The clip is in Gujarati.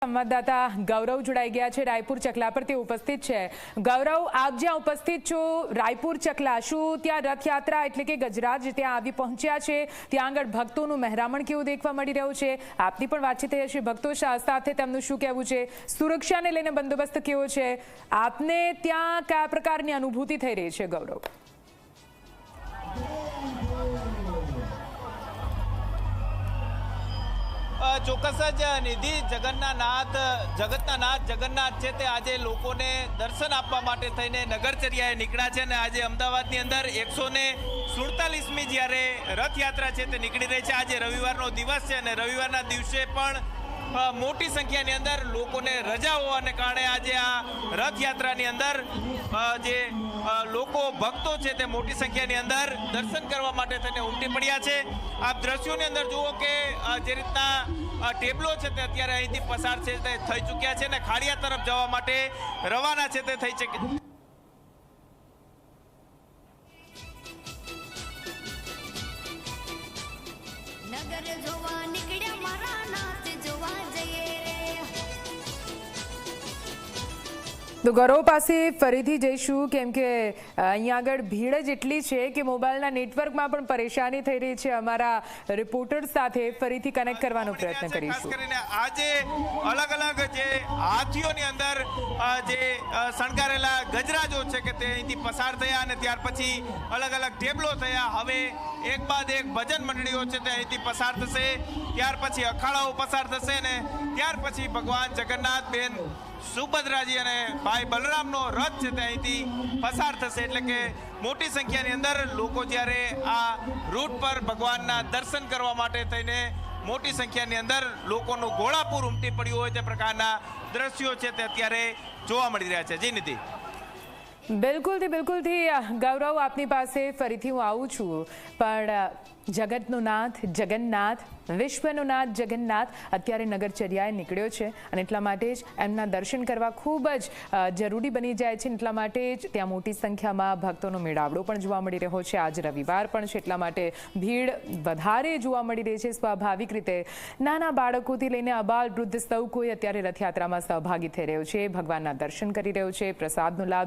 સંવાદદાતા ગૌરવ જોડાઈ ગયા છે રાયપુર ચકલા પર, તે ઉપસ્થિત છે। ગૌરવ, આપ જ્યાં ઉપસ્થિત છો રાયપુર ચકલા, શું ત્યાં રથયાત્રા એટલે કે ગજરાજ ત્યાં આવી પહોંચ્યા છે? ત્યાં આગળ ભક્તોનું મહેરામણ કેવું દેખવા મળી રહ્યું છે? આપની પણ વાતચીત થઈ હશે ભક્તો સાથે, તેમનું શું કહેવું છે? સુરક્ષાને લઈને બંદોબસ્ત કેવો છે? આપને ત્યાં કયા પ્રકારની અનુભૂતિ થઈ રહી છે ગૌરવ? ચોક્કસ જ નિધિ, જગતના નાથ જગન્નાથ છે તે આજે લોકોને દર્શન આપવા માટે થઈને નગરચર્યાએ નીકળ્યા છે અને આજે અમદાવાદની અંદર 147મી જ્યારે રથયાત્રા છે તે નીકળી રહી છે। આજે રવિવારનો દિવસ છે અને રવિવારના દિવસે પણ મોટી સંખ્યાની અંદર લોકોને રજા હોવાને કારણે આજે આ રથયાત્રાની અંદર જે લોકો ભક્તો છે તે મોટી સંખ્યાની અંદર દર્શન કરવા માટે થઈને ઉમટી પડ્યા છે। આપ દ્રશ્યોની અંદર જુઓ કે જે રીતના ટેબલો છે તે અત્યારે અહીંથી પસાર છે તે થઈ ચૂક્યા છે અને ખાડિયા તરફ જવા માટે રવાના છે તે થઈ છે। નગર જોવા નીકળ્યા મારા નાથ જોવા જઈએ રે। તો ગૌરવ પાસે ફરીથી જઈશું, કેમ કે અહીંયા આગળ ભીડ જ એટલી છે કે મોબાઈલના નેટવર્કમાં પણ પરેશાની થઈ રહી છે। અમારા રિપોર્ટર સાથે ફરીથી કનેક્ટ કરવાનો પ્રયત્ન કરીશું। ખાસ કરીને આજે અલગ અલગ જે હાથીઓની અંદર જે શણગારેલા ગજરાજો છે કે તે અહીંથી પસાર થયા અને ત્યાર પછી અલગ અલગ ટેબલો થયા। હવે એક બાદ એક ભજન મંડળીઓ છે તે અહીંથી પસાર થશે, ત્યાર પછી અખાડાઓ પસાર થશે અને ત્યાર પછી ભગવાન જગન્નાથ, બેન સુભદ્રાજી અને ભાઈ બલરામનો રથ છે તે અહીંથી પસાર થશે। એટલે કે મોટી સંખ્યાની અંદર લોકો જ્યારે આ રૂટ પર ભગવાનના દર્શન કરવા માટે થઈને મોટી સંખ્યાની અંદર લોકોનું ઘોડાપુર ઉમટી પડ્યું હોય તે પ્રકારના દ્રશ્યો છે તે અત્યારે જોવા મળી રહ્યા છે। જી નિધિ। બિલકુલથી ગૌરવ, આપની પાસે ફરીથી હું આવું છું, પણ જગતનો નાથ જગન્નાથ, વિશ્વનો નાથ જગન્નાથ અત્યારે નગરચર્યાએ નીકળ્યો છે અને એટલા માટે જ એમના દર્શન કરવા ખૂબ જ જરૂરી બની જાય છે। એટલા માટે જ ત્યાં મોટી સંખ્યામાં ભક્તોનો મેળાવડો પણ જોવા મળી રહ્યો છે। આજ રવિવાર પણ છે એટલા માટે ભીડ વધારે જોવા મળી રહી છે। સ્વાભાવિક રીતે નાના બાળકોથી લઈને અબાલ વૃદ્ધ સૌ કોઈ અત્યારે રથયાત્રામાં સહભાગી થઈ રહ્યો છે, ભગવાનના દર્શન કરી રહ્યો છે, પ્રસાદનો લાભ